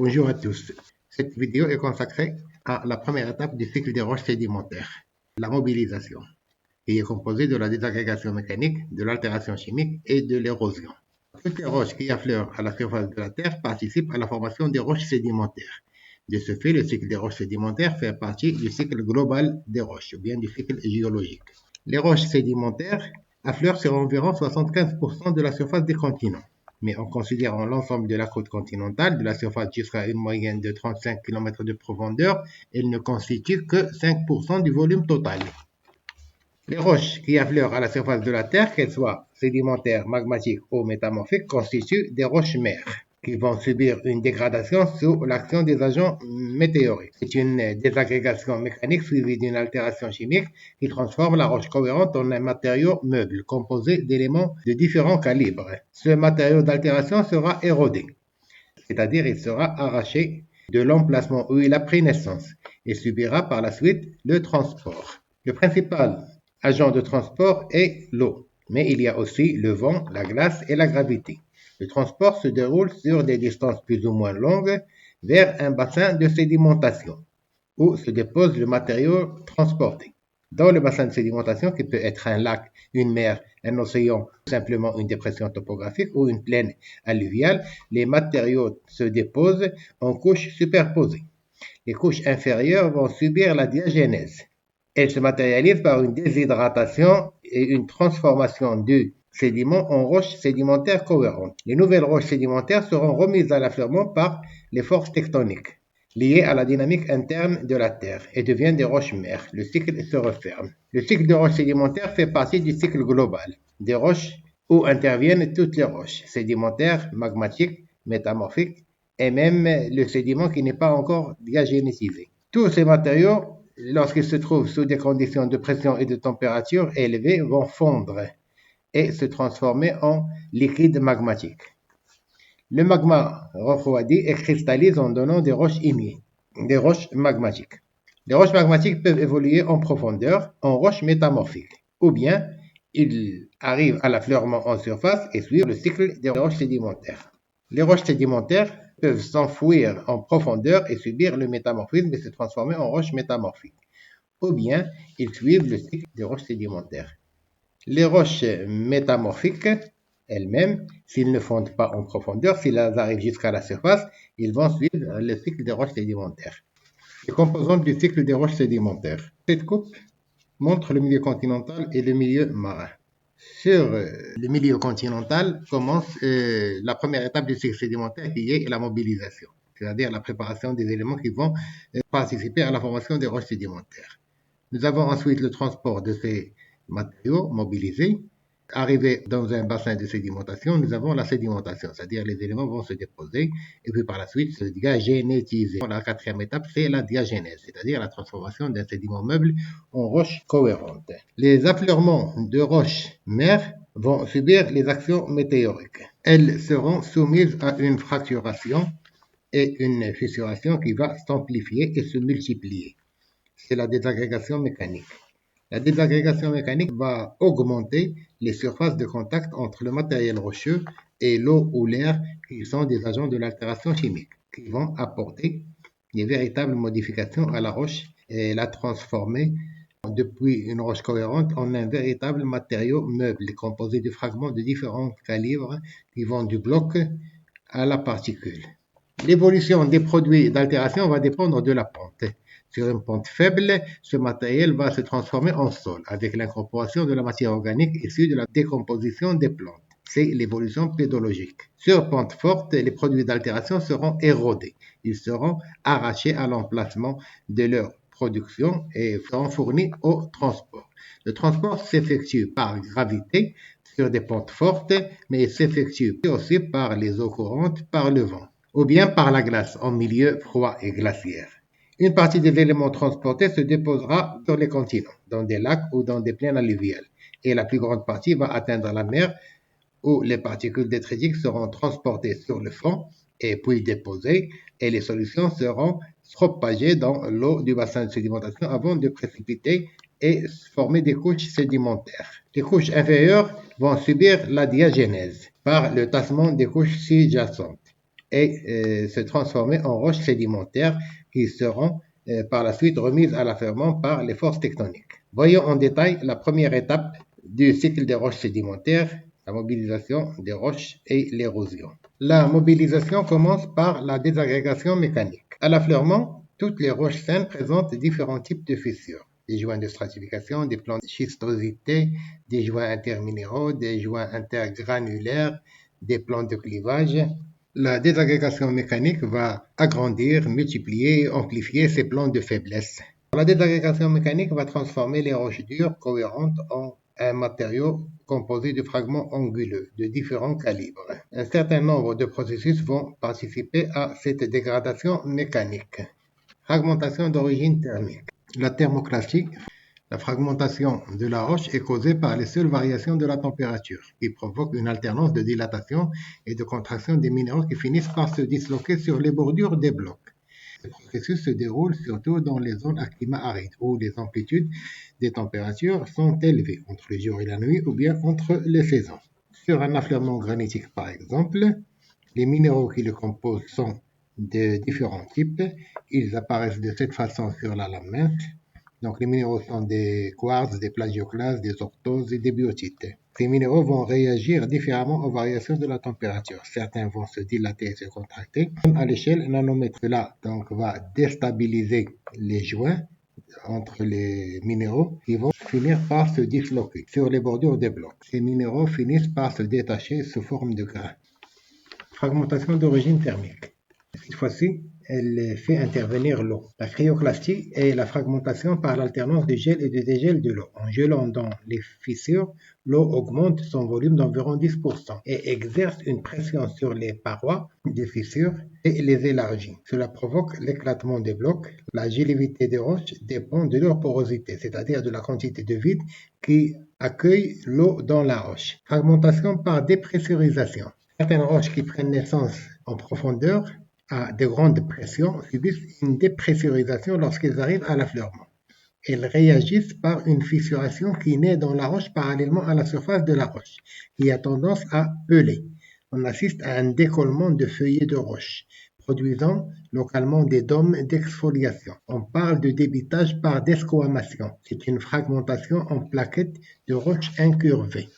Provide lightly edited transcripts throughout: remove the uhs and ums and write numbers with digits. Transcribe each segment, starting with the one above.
Bonjour à tous. Cette vidéo est consacrée à la première étape du cycle des roches sédimentaires, la mobilisation, qui est composée de la désagrégation mécanique, de l'altération chimique et de l'érosion. Toutes les roches qui affleurent à la surface de la Terre participent à la formation des roches sédimentaires. De ce fait, le cycle des roches sédimentaires fait partie du cycle global des roches, ou bien du cycle géologique. Les roches sédimentaires affleurent sur environ 75% de la surface des continents. Mais en considérant l'ensemble de la côte continentale, de la surface jusqu'à une moyenne de 35 km de profondeur, elles ne constituent que 5% du volume total. Les roches qui affleurent à la surface de la Terre, qu'elles soient sédimentaires, magmatiques ou métamorphiques, constituent des roches-mères qui vont subir une dégradation sous l'action des agents météoriques. C'est une désagrégation mécanique suivie d'une altération chimique qui transforme la roche cohérente en un matériau meuble composé d'éléments de différents calibres. Ce matériau d'altération sera érodé, c'est-à-dire il sera arraché de l'emplacement où il a pris naissance et subira par la suite le transport. Le principal agent de transport est l'eau, mais il y a aussi le vent, la glace et la gravité. Le transport se déroule sur des distances plus ou moins longues vers un bassin de sédimentation où se dépose le matériau transporté. Dans le bassin de sédimentation, qui peut être un lac, une mer, un océan, ou simplement une dépression topographique ou une plaine alluviale, les matériaux se déposent en couches superposées. Les couches inférieures vont subir la diagénèse. Elles se matérialisent par une déshydratation et une transformation du sédiment en roches sédimentaires cohérentes. Les nouvelles roches sédimentaires seront remises à l'affleurement par les forces tectoniques liées à la dynamique interne de la Terre et deviennent des roches-mères. Le cycle se referme. Le cycle de roches sédimentaires fait partie du cycle global des roches où interviennent toutes les roches sédimentaires, magmatiques, métamorphiques et même le sédiment qui n'est pas encore diagénétisé. Tous ces matériaux, lorsqu'ils se trouvent sous des conditions de pression et de température élevées, vont fondre et se transformer en liquide magmatique. Le magma refroidit et cristallise en donnant des roches ignées, des roches magmatiques. Les roches magmatiques peuvent évoluer en profondeur en roches métamorphiques, ou bien ils arrivent à l'affleurement en surface et suivent le cycle des roches sédimentaires. Les roches sédimentaires peuvent s'enfouir en profondeur et subir le métamorphisme et se transformer en roches métamorphiques, ou bien ils suivent le cycle des roches sédimentaires. Les roches métamorphiques elles-mêmes, s'ils ne fondent pas en profondeur, s'ils arrivent jusqu'à la surface, ils vont suivre le cycle des roches sédimentaires. Les composantes du cycle des roches sédimentaires. Cette coupe montre le milieu continental et le milieu marin. Sur le milieu continental commence la première étape du cycle sédimentaire qui est la mobilisation, c'est-à-dire la préparation des éléments qui vont participer à la formation des roches sédimentaires. Nous avons ensuite le transport de ces matériaux mobilisés. Arrivés dans un bassin de sédimentation, nous avons la sédimentation, c'est-à-dire les éléments vont se déposer et puis par la suite se diagénétiser. La quatrième étape, c'est la diagénèse, c'est-à-dire la transformation d'un sédiment meuble en roche cohérente. Les affleurements de roches mères vont subir les actions météoriques. Elles seront soumises à une fracturation et une fissuration qui va s'amplifier et se multiplier. C'est la désagrégation mécanique. La désagrégation mécanique va augmenter les surfaces de contact entre le matériel rocheux et l'eau ou l'air qui sont des agents de l'altération chimique qui vont apporter des véritables modifications à la roche et la transformer depuis une roche cohérente en un véritable matériau meuble composé de fragments de différents calibres qui vont du bloc à la particule. L'évolution des produits d'altération va dépendre de la pente. Sur une pente faible, ce matériel va se transformer en sol avec l'incorporation de la matière organique issue de la décomposition des plantes. C'est l'évolution pédologique. Sur pente forte, les produits d'altération seront érodés. Ils seront arrachés à l'emplacement de leur production et seront fournis au transport. Le transport s'effectue par gravité sur des pentes fortes, mais il s'effectue aussi par les eaux courantes, par le vent, ou bien par la glace en milieu froid et glaciaire. Une partie des éléments transportés se déposera sur les continents, dans des lacs ou dans des plaines alluviales, et la plus grande partie va atteindre la mer où les particules détritiques seront transportées sur le fond et puis déposées, et les solutions seront propagées dans l'eau du bassin de sédimentation avant de précipiter et former des couches sédimentaires. Les couches inférieures vont subir la diagénèse par le tassement des couches sous-jacentes. et se transformer en roches sédimentaires qui seront par la suite remises à l'affleurement par les forces tectoniques. Voyons en détail la première étape du cycle des roches sédimentaires, la mobilisation des roches et l'érosion. La mobilisation commence par la désagrégation mécanique. À l'affleurement, toutes les roches saines présentent différents types de fissures. Des joints de stratification, des plans de schistosité, des joints interminéraux, des joints intergranulaires, des plans de clivage. La désagrégation mécanique va agrandir, multiplier et amplifier ces plans de faiblesse. La désagrégation mécanique va transformer les roches dures cohérentes en un matériau composé de fragments anguleux de différents calibres. Un certain nombre de processus vont participer à cette dégradation mécanique. Fragmentation d'origine thermique. La thermoclastie, la fragmentation de la roche est causée par les seules variations de la température, qui provoquent une alternance de dilatation et de contraction des minéraux qui finissent par se disloquer sur les bordures des blocs. Ce processus se déroule surtout dans les zones à climat aride, où les amplitudes des températures sont élevées, entre le jour et la nuit, ou bien entre les saisons. Sur un affleurement granitique, par exemple, les minéraux qui le composent sont de différents types. Ils apparaissent de cette façon sur la lame mince. Donc, les minéraux sont des quartz, des plagioclases, des orthoses et des biotites. Ces minéraux vont réagir différemment aux variations de la température. Certains vont se dilater et se contracter à l'échelle nanomètre. Cela donc va déstabiliser les joints entre les minéraux qui vont finir par se disloquer sur les bordures des blocs. Ces minéraux finissent par se détacher sous forme de grains. Fragmentation d'origine thermique. Cette fois-ci, elle fait intervenir l'eau. La cryoclastie est la fragmentation par l'alternance du gel et du dégel de l'eau. En gelant dans les fissures, l'eau augmente son volume d'environ 10% et exerce une pression sur les parois des fissures et les élargit. Cela provoque l'éclatement des blocs. La géliveté des roches dépend de leur porosité, c'est-à-dire de la quantité de vide qui accueille l'eau dans la roche. Fragmentation par dépressurisation. Certaines roches qui prennent naissance en profondeur à de grandes pressions subissent une dépressurisation lorsqu'elles arrivent à l'affleurement. Elles réagissent par une fissuration qui naît dans la roche parallèlement à la surface de la roche, qui a tendance à peler. On assiste à un décollement de feuillets de roche, produisant localement des dômes d'exfoliation. On parle de débitage par desquamation. C'est une fragmentation en plaquettes de roches incurvées.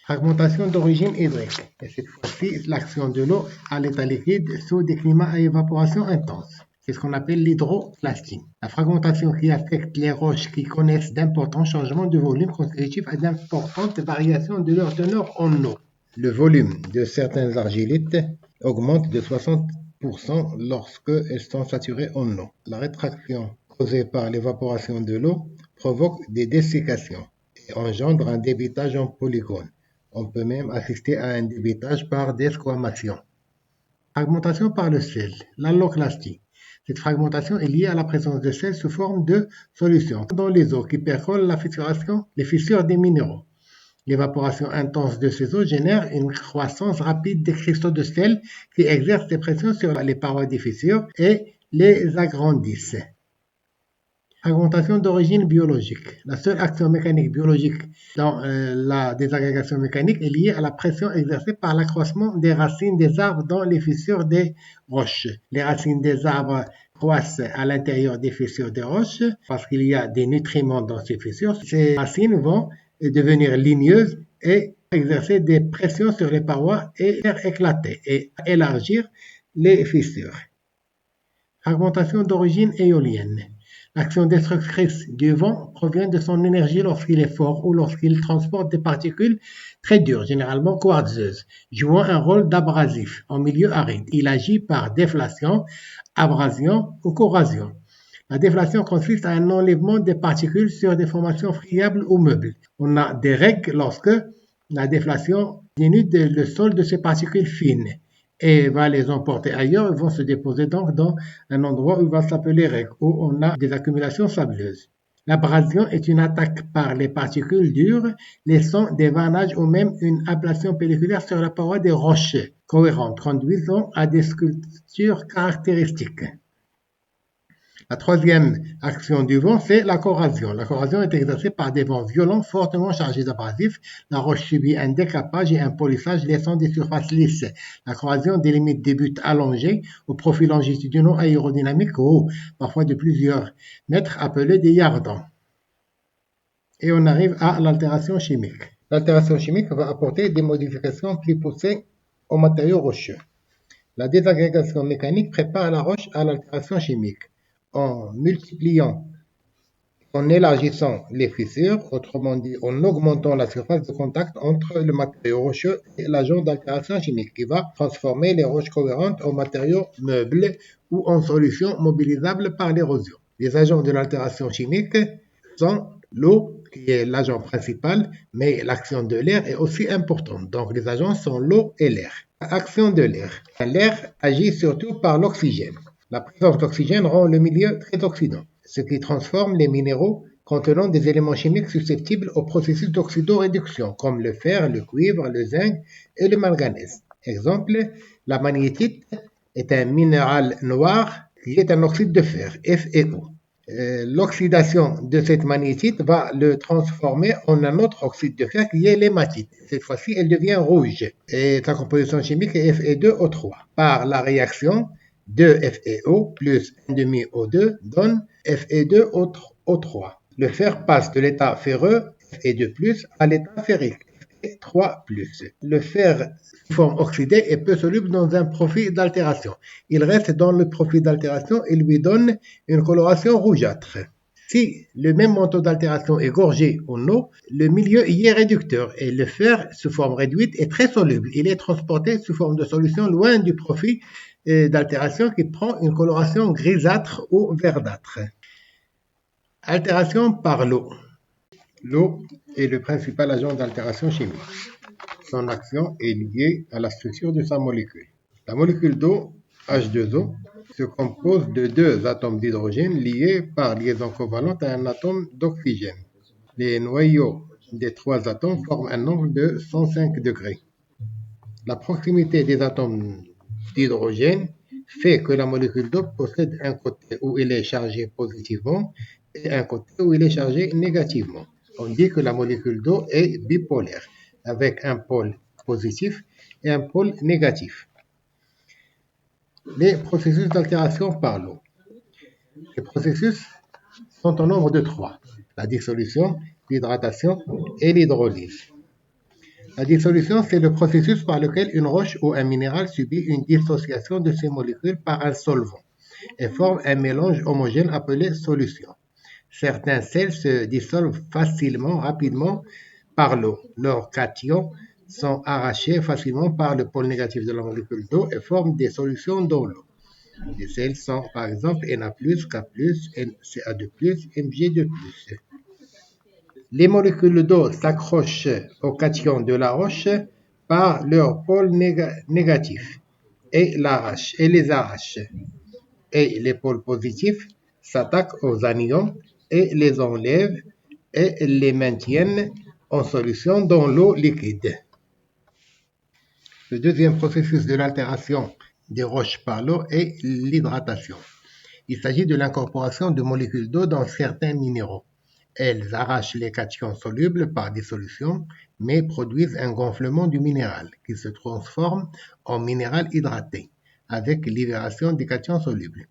Fragmentation d'origine hydrique. Et cette fois-ci, l'action de l'eau à l'état liquide sous des climats à évaporation intense. C'est ce qu'on appelle l'hydroclastie. La fragmentation qui affecte les roches qui connaissent d'importants changements de volume consécutifs à d'importantes variations de leur teneur en eau. Le volume de certains argilites augmente de 60% lorsqu'elles sont saturées en eau. La rétraction causée par l'évaporation de l'eau provoque des dessiccations et engendre un débitage en polygones. On peut même assister à un débitage par desquamation. Fragmentation par le sel, l'alloclastie. Cette fragmentation est liée à la présence de sel sous forme de solution dans les eaux qui percolent les fissures des minéraux. L'évaporation intense de ces eaux génère une croissance rapide des cristaux de sel qui exercent des pressions sur les parois des fissures et les agrandissent. Fragmentation d'origine biologique. La seule action mécanique biologique dans la désagrégation mécanique est liée à la pression exercée par l'accroissement des racines des arbres dans les fissures des roches. Les racines des arbres croissent à l'intérieur des fissures des roches parce qu'il y a des nutriments dans ces fissures. Ces racines vont devenir ligneuses et exercer des pressions sur les parois et faire éclater et élargir les fissures. Fragmentation d'origine éolienne. L'action destructrice du vent provient de son énergie lorsqu'il est fort ou lorsqu'il transporte des particules très dures, généralement quartzeuses, jouant un rôle d'abrasif en milieu aride. Il agit par déflation, abrasion ou corrosion. La déflation consiste à un enlèvement des particules sur des formations friables ou meubles. On a des règles lorsque la déflation dénude le sol de ces particules fines et va les emporter ailleurs, ils vont se déposer donc dans un endroit où il va s'appeler règle, où on a des accumulations sableuses. L'abrasion est une attaque par les particules dures, laissant des vannages ou même une ablation pelliculaire sur la paroi des roches cohérentes, conduisant à des sculptures caractéristiques. La troisième action du vent, c'est la corrosion. La corrosion est exercée par des vents violents fortement chargés d'abrasifs. La roche subit un décapage et un polissage laissant des surfaces lisses. La corrosion délimite des buts allongés au profil longitudinaux aérodynamiques hauts, parfois de plusieurs mètres, appelés des yardans. Et on arrive à l'altération chimique. L'altération chimique va apporter des modifications plus poussées aux matériaux rocheux. La désagrégation mécanique prépare la roche à l'altération chimique en multipliant, en élargissant les fissures, autrement dit en augmentant la surface de contact entre le matériau rocheux et l'agent d'altération chimique qui va transformer les roches cohérentes en matériaux meubles ou en solutions mobilisables par l'érosion. Les agents de l'altération chimique sont l'eau, qui est l'agent principal, mais l'action de l'air est aussi importante. Donc les agents sont l'eau et l'air. Action de l'air. L'air agit surtout par l'oxygène. La présence d'oxygène rend le milieu très oxydant, ce qui transforme les minéraux contenant des éléments chimiques susceptibles au processus d'oxydoréduction, comme le fer, le cuivre, le zinc et le manganèse. Exemple, la magnétite est un minéral noir qui est un oxyde de fer, FeO. L'oxydation de cette magnétite va le transformer en un autre oxyde de fer qui est l'hématite. Cette fois-ci, elle devient rouge et sa composition chimique est Fe2O3. Par la réaction, 2FeO plus 1,5O2 donne Fe2O3. Le fer passe de l'état ferreux, Fe2+, à l'état ferrique, Fe3+. Le fer sous forme oxydée est peu soluble dans un profil d'altération. Il reste dans le profil d'altération et lui donne une coloration rougeâtre. Si le même manteau d'altération est gorgé en eau, le milieu y est réducteur et le fer sous forme réduite est très soluble. Il est transporté sous forme de solution loin du profil d'altération qui prend une coloration grisâtre ou verdâtre. Altération par l'eau. L'eau est le principal agent d'altération chimique. Son action est liée à la structure de sa molécule. La molécule d'eau, H2O, se compose de deux atomes d'hydrogène liés par liaison covalente à un atome d'oxygène. Les noyaux des trois atomes forment un angle de 105 degrés. La proximité des atomes d'hydrogène fait que la molécule d'eau possède un côté où il est chargé positivement et un côté où il est chargé négativement. On dit que la molécule d'eau est bipolaire, avec un pôle positif et un pôle négatif. Les processus d'altération par l'eau. Les processus sont au nombre de trois: la dissolution, l'hydratation et l'hydrolyse. La dissolution, c'est le processus par lequel une roche ou un minéral subit une dissociation de ses molécules par un solvant et forme un mélange homogène appelé solution. Certains sels se dissolvent facilement, rapidement par l'eau. Leurs cations sont arrachés facilement par le pôle négatif de la molécule d'eau et forment des solutions dans l'eau. Les sels sont par exemple Na+, K+, Ca2+, Mg2+. Les molécules d'eau s'accrochent aux cations de la roche par leur pôle négatif et les arrachent. Et les pôles positifs s'attaquent aux anions et les enlèvent et les maintiennent en solution dans l'eau liquide. Le deuxième processus de l'altération des roches par l'eau est l'hydratation. Il s'agit de l'incorporation de molécules d'eau dans certains minéraux. Elles arrachent les cations solubles par dissolution, mais produisent un gonflement du minéral qui se transforme en minéral hydraté, avec libération des cations solubles.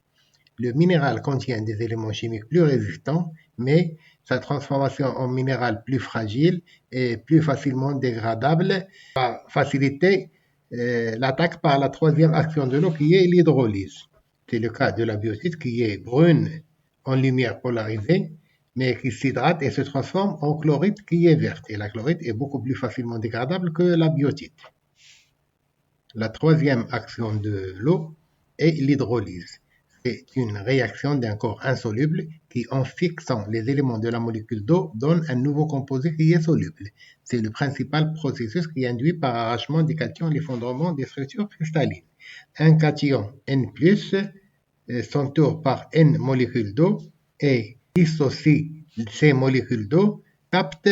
Le minéral contient des éléments chimiques plus résistants, mais sa transformation en minéral plus fragile et plus facilement dégradable va faciliter l'attaque par la troisième action de l'eau qui est l'hydrolyse. C'est le cas de la biotite qui est brune en lumière polarisée, mais qui s'hydrate et se transforme en chlorite qui est verte. Et la chlorite est beaucoup plus facilement dégradable que la biotite. La troisième action de l'eau est l'hydrolyse. C'est une réaction d'un corps insoluble qui, en fixant les éléments de la molécule d'eau, donne un nouveau composé qui est soluble. C'est le principal processus qui induit par arrachement des cations l'effondrement des structures cristallines. Un cation N+, s'entoure par N molécules d'eau et dissocie ces molécules d'eau, capte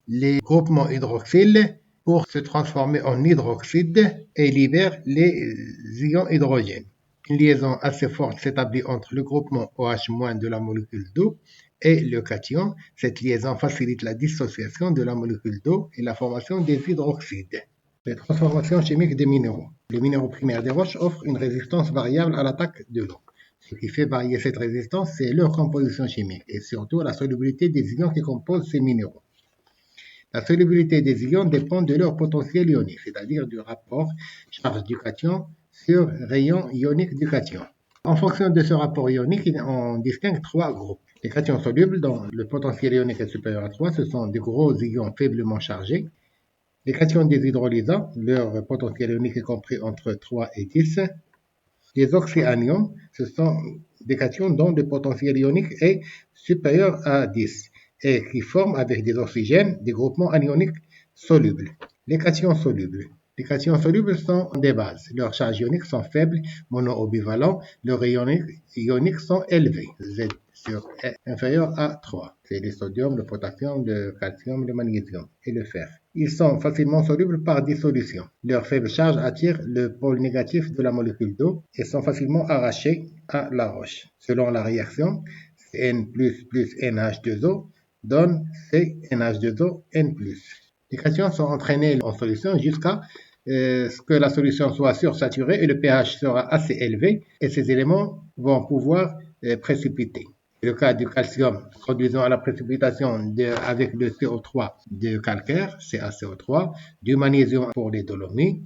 les groupements hydroxyles pour se transformer en hydroxyde et libère les ions hydrogène. Une liaison assez forte s'établit entre le groupement OH- de la molécule d'eau et le cation. Cette liaison facilite la dissociation de la molécule d'eau et la formation des hydroxydes. Les transformations chimiques des minéraux. Les minéraux primaires des roches offrent une résistance variable à l'attaque de l'eau. Ce qui fait varier cette résistance, c'est leur composition chimique et surtout la solubilité des ions qui composent ces minéraux. La solubilité des ions dépend de leur potentiel ionique, c'est-à-dire du rapport charge du cation sur rayon ionique du cation. En fonction de ce rapport ionique, on distingue trois groupes. Les cations solubles, dont le potentiel ionique est supérieur à 3, ce sont de gros ions faiblement chargés. Les cations déshydrolysants, leur potentiel ionique est compris entre 3 et 10. Les oxyanions, ce sont des cations dont le potentiel ionique est supérieur à 10 et qui forment avec des oxygènes des groupements anioniques solubles. Les cations solubles. Les cations solubles sont des bases. Leurs charges ioniques sont faibles, mono-ou leurs rayons ioniques sont élevés, Z sur E inférieur à 3. C'est le sodium, le potassium, le calcium, le magnésium et le fer. Ils sont facilement solubles par dissolution. Leur faible charge attire le pôle négatif de la molécule d'eau et sont facilement arrachés à la roche. Selon la réaction, N++ NH2O donne CNH2O N+. Les cations sont entraînées en solution jusqu'à ce que la solution soit sursaturée et le pH sera assez élevé et ces éléments vont pouvoir précipiter. Le cas du calcium conduisant à la précipitation avec le CO3 de calcaire, CaCO3, du magnésium pour les dolomies,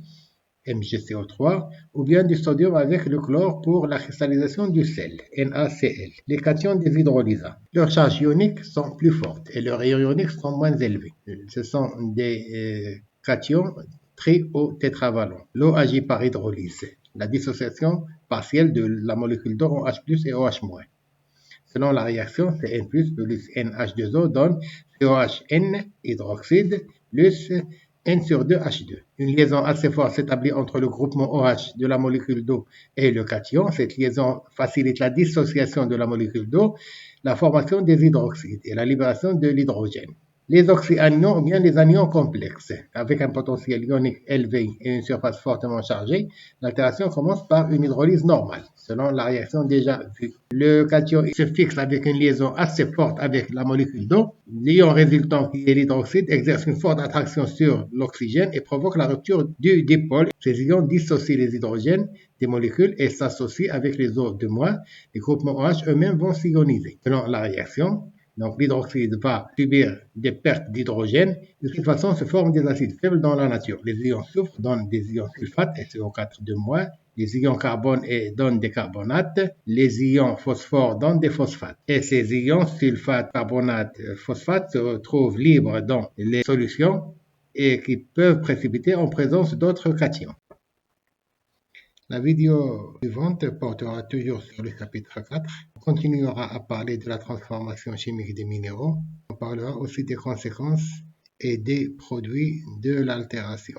MgCO3, ou bien du sodium avec le chlore pour la cristallisation du sel, NaCl. Les cations déshydrolysants. Leurs charges ioniques sont plus fortes et leurs rayons ioniques sont moins élevés. Ce sont des cations tritétravalents. L'eau agit par hydrolyse, la dissociation partielle de la molécule d'eau en H+ et OH-. Selon la réaction, Cn+, plus NH2O donne COHN, hydroxyde, plus N sur 2 H2. Une liaison assez forte s'établit entre le groupement OH de la molécule d'eau et le cation. Cette liaison facilite la dissociation de la molécule d'eau, la formation des hydroxydes et la libération de l'hydrogène. Les oxyanions ou bien les anions complexes, avec un potentiel ionique élevé et une surface fortement chargée, l'altération commence par une hydrolyse normale, selon la réaction déjà vue. Le cation se fixe avec une liaison assez forte avec la molécule d'eau. L'ion résultant, qui est l'hydroxyde, exerce une forte attraction sur l'oxygène et provoque la rupture du dipôle. Ces ions dissocient les hydrogènes des molécules et s'associent avec les O2-. Les groupements OH eux-mêmes vont s'ioniser. Selon la réaction, donc l'hydroxyde va subir des pertes d'hydrogène. De cette façon se forment des acides faibles dans la nature. Les ions soufre donnent des ions sulfate, SO4 2-. Les ions carbone donnent des carbonates. Les ions phosphore donnent des phosphates. Et ces ions sulfate, carbonate, phosphate se trouvent libres dans les solutions et qui peuvent précipiter en présence d'autres cations. La vidéo suivante portera toujours sur le chapitre 4. On continuera à parler de la transformation chimique des minéraux. On parlera aussi des conséquences et des produits de l'altération.